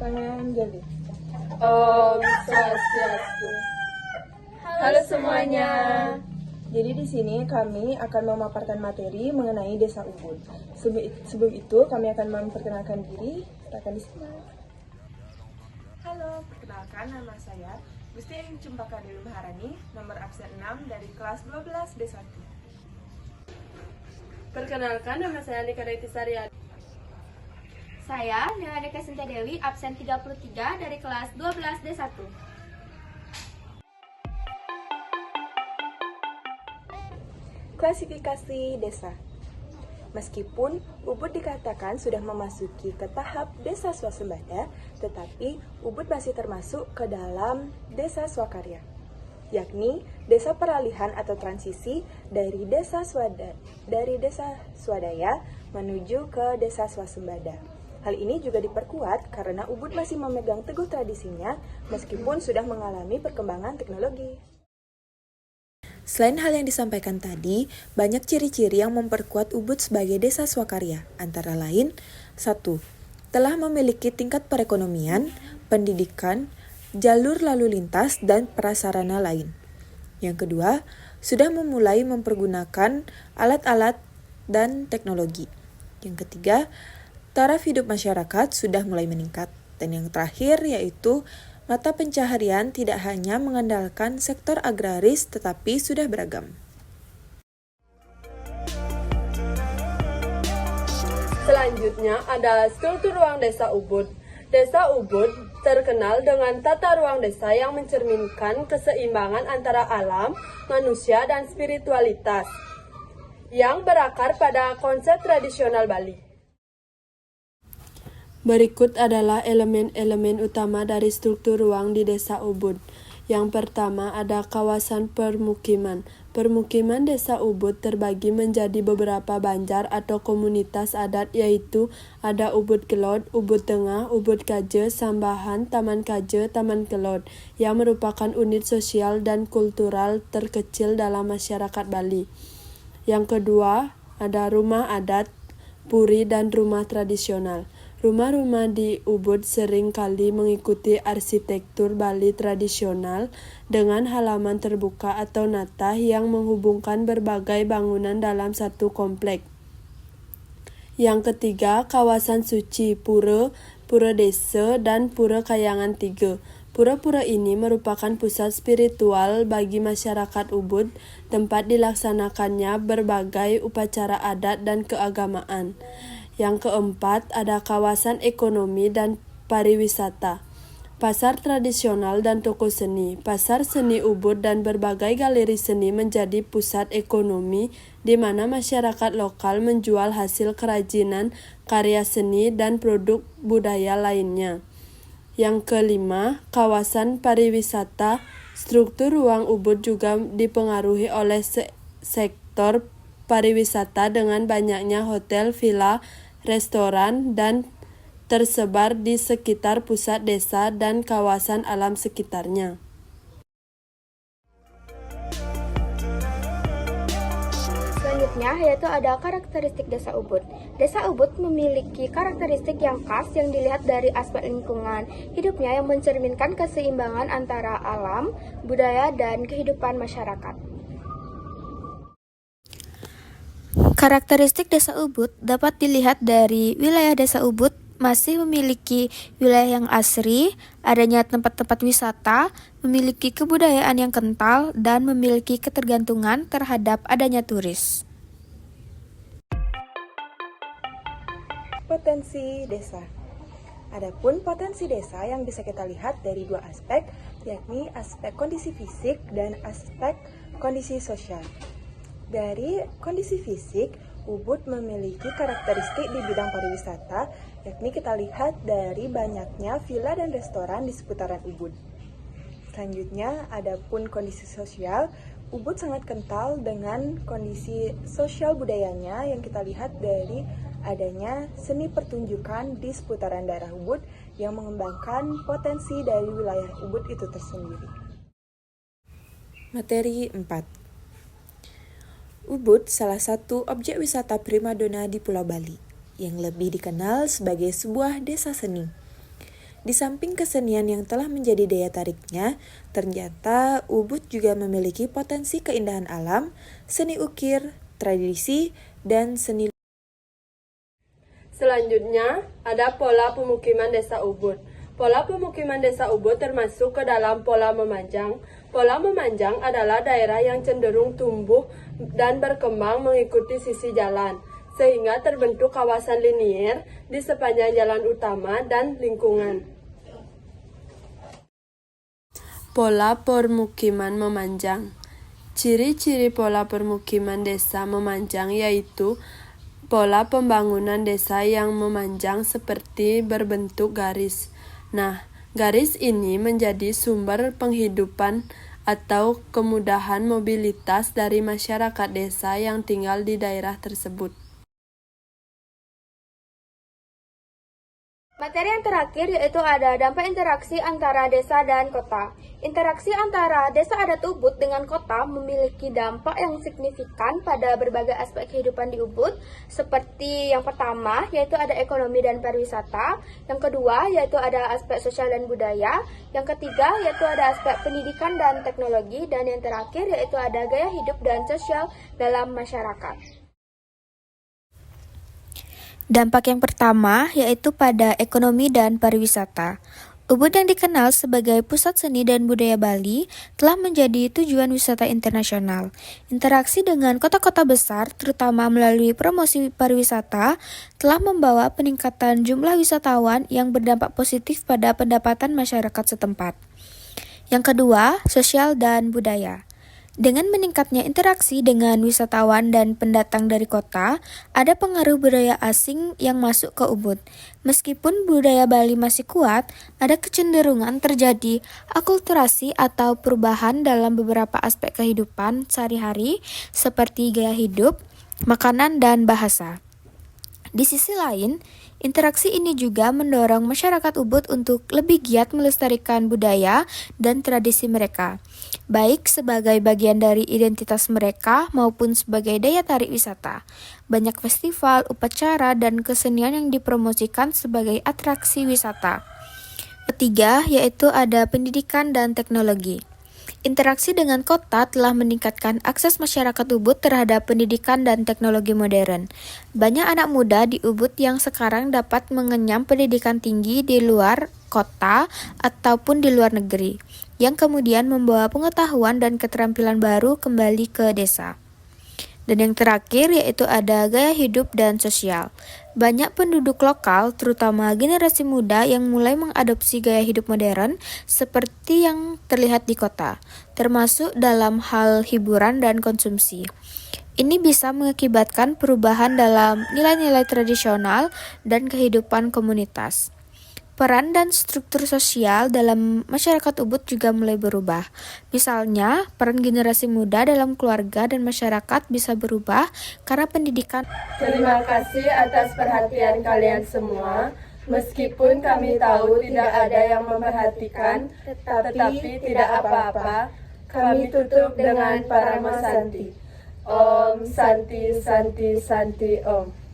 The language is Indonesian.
Panjali. Om Swastiastu. Halo semuanya. Jadi di sini kami akan memaparkan materi mengenai Desa Ubud. Sebelum itu kami akan memperkenalkan diri. Silakan disimak. Halo, perkenalkan nama saya Gusti Ing Cempaka Dewi Maharani, nomor absen 6 dari kelas 12 D1. Perkenalkan nama saya Nika Daiti Saryadi. Saya, Neladeka Sinta Dewi, absen 33 dari kelas 12 D1. Klasifikasi desa. Meskipun Ubud dikatakan sudah memasuki ke tahap desa swasembada, tetapi Ubud masih termasuk ke dalam desa swakarya, yakni desa peralihan atau transisi dari desa swadaya menuju ke desa swasembada. Hal ini juga diperkuat karena Ubud masih memegang teguh tradisinya meskipun sudah mengalami perkembangan teknologi. Selain hal yang disampaikan tadi, banyak ciri-ciri yang memperkuat Ubud sebagai desa swakarya, antara lain 1. Telah memiliki tingkat perekonomian, pendidikan, jalur lalu lintas, dan prasarana lain. Yang kedua, sudah memulai mempergunakan alat-alat dan teknologi. Yang ketiga, taraf hidup masyarakat sudah mulai meningkat. Dan yang terakhir yaitu mata pencaharian tidak hanya mengandalkan sektor agraris tetapi sudah beragam. Selanjutnya adalah struktur ruang desa Ubud. Desa Ubud terkenal dengan tata ruang desa yang mencerminkan keseimbangan antara alam, manusia, dan spiritualitas yang berakar pada konsep tradisional Bali. Berikut adalah elemen-elemen utama dari struktur ruang di Desa Ubud. Yang pertama ada kawasan permukiman. Permukiman Desa Ubud terbagi menjadi beberapa banjar atau komunitas adat, yaitu ada Ubud Kelod, Ubud Tengah, Ubud Kaje, Sambahan, Taman Kaje, Taman Kelod, yang merupakan unit sosial dan kultural terkecil dalam masyarakat Bali. Yang kedua ada rumah adat, puri, dan rumah tradisional. Rumah-rumah di Ubud sering kali mengikuti arsitektur Bali tradisional dengan halaman terbuka atau natah yang menghubungkan berbagai bangunan dalam satu komplek. Yang ketiga, kawasan suci, pura, pura desa, dan pura Kayangan 3. Pura-pura ini merupakan pusat spiritual bagi masyarakat Ubud, tempat dilaksanakannya berbagai upacara adat dan keagamaan. Yang keempat, ada kawasan ekonomi dan pariwisata. Pasar tradisional dan toko seni. Pasar seni Ubud dan berbagai galeri seni menjadi pusat ekonomi di mana masyarakat lokal menjual hasil kerajinan, karya seni, dan produk budaya lainnya. Yang kelima, kawasan pariwisata. Struktur ruang Ubud juga dipengaruhi oleh sektor pariwisata dengan banyaknya hotel, villa, restoran, dan tersebar di sekitar pusat desa dan kawasan alam sekitarnya. Selanjutnya yaitu ada karakteristik Desa Ubud. Desa Ubud memiliki karakteristik yang khas yang dilihat dari aspek lingkungan hidupnya yang mencerminkan keseimbangan antara alam, budaya, dan kehidupan masyarakat. Karakteristik Desa Ubud dapat dilihat dari wilayah Desa Ubud masih memiliki wilayah yang asri, adanya tempat-tempat wisata, memiliki kebudayaan yang kental, dan memiliki ketergantungan terhadap adanya turis. Potensi desa. Adapun potensi desa yang bisa kita lihat dari dua aspek, yakni aspek kondisi fisik dan aspek kondisi sosial. Dari kondisi fisik, Ubud memiliki karakteristik di bidang pariwisata, yakni kita lihat dari banyaknya villa dan restoran di seputaran Ubud. Selanjutnya, adapun kondisi sosial, Ubud sangat kental dengan kondisi sosial budayanya yang kita lihat dari adanya seni pertunjukan di seputaran daerah Ubud yang mengembangkan potensi dari wilayah Ubud itu tersendiri. Materi 4. Ubud salah satu objek wisata primadona di Pulau Bali, yang lebih dikenal sebagai sebuah desa seni. Di samping kesenian yang telah menjadi daya tariknya, ternyata Ubud juga memiliki potensi keindahan alam, seni ukir, tradisi, dan seni. Selanjutnya, ada pola pemukiman desa Ubud. Pola pemukiman desa Ubud termasuk ke dalam pola memanjang. Pola memanjang adalah daerah yang cenderung tumbuh dan berkembang mengikuti sisi jalan, sehingga terbentuk kawasan linier di sepanjang jalan utama dan lingkungan. Pola permukiman memanjang. Ciri-ciri pola permukiman desa memanjang yaitu pola pembangunan desa yang memanjang seperti berbentuk garis. Nah, garis ini menjadi sumber penghidupan atau kemudahan mobilitas dari masyarakat desa yang tinggal di daerah tersebut. Materi yang terakhir yaitu ada dampak interaksi antara desa dan kota. Interaksi antara desa adat Ubud dengan kota memiliki dampak yang signifikan pada berbagai aspek kehidupan di Ubud, seperti yang pertama yaitu ada ekonomi dan pariwisata, yang kedua yaitu ada aspek sosial dan budaya, yang ketiga yaitu ada aspek pendidikan dan teknologi, dan yang terakhir yaitu ada gaya hidup dan sosial dalam masyarakat. Dampak yang pertama yaitu pada ekonomi dan pariwisata. Ubud yang dikenal sebagai pusat seni dan budaya Bali telah menjadi tujuan wisata internasional. Interaksi dengan kota-kota besar, terutama melalui promosi pariwisata, telah membawa peningkatan jumlah wisatawan yang berdampak positif pada pendapatan masyarakat setempat. Yang kedua, sosial dan budaya. Dengan meningkatnya interaksi dengan wisatawan dan pendatang dari kota, ada pengaruh budaya asing yang masuk ke Ubud. Meskipun budaya Bali masih kuat, ada kecenderungan terjadi akulturasi atau perubahan dalam beberapa aspek kehidupan sehari-hari seperti gaya hidup, makanan, dan bahasa. Di sisi lain, interaksi ini juga mendorong masyarakat Ubud untuk lebih giat melestarikan budaya dan tradisi mereka, baik sebagai bagian dari identitas mereka maupun sebagai daya tarik wisata. Banyak festival, upacara, dan kesenian yang dipromosikan sebagai atraksi wisata. Ketiga, yaitu ada pendidikan dan teknologi. Interaksi dengan kota telah meningkatkan akses masyarakat Ubud terhadap pendidikan dan teknologi modern. Banyak anak muda di Ubud yang sekarang dapat mengenyam pendidikan tinggi di luar kota ataupun di luar negeri, yang kemudian membawa pengetahuan dan keterampilan baru kembali ke desa. Dan yang terakhir yaitu ada gaya hidup dan sosial. Banyak penduduk lokal, terutama generasi muda yang mulai mengadopsi gaya hidup modern seperti yang terlihat di kota, termasuk dalam hal hiburan dan konsumsi. Ini bisa mengakibatkan perubahan dalam nilai-nilai tradisional dan kehidupan komunitas. Peran dan struktur sosial dalam masyarakat Ubud juga mulai berubah. Misalnya, peran generasi muda dalam keluarga dan masyarakat bisa berubah karena pendidikan. Terima kasih atas perhatian kalian semua. Meskipun kami tahu tidak ada yang memperhatikan, tetapi tidak apa-apa. Kami tutup dengan Parama Santi. Om Santi Santi Santi Om.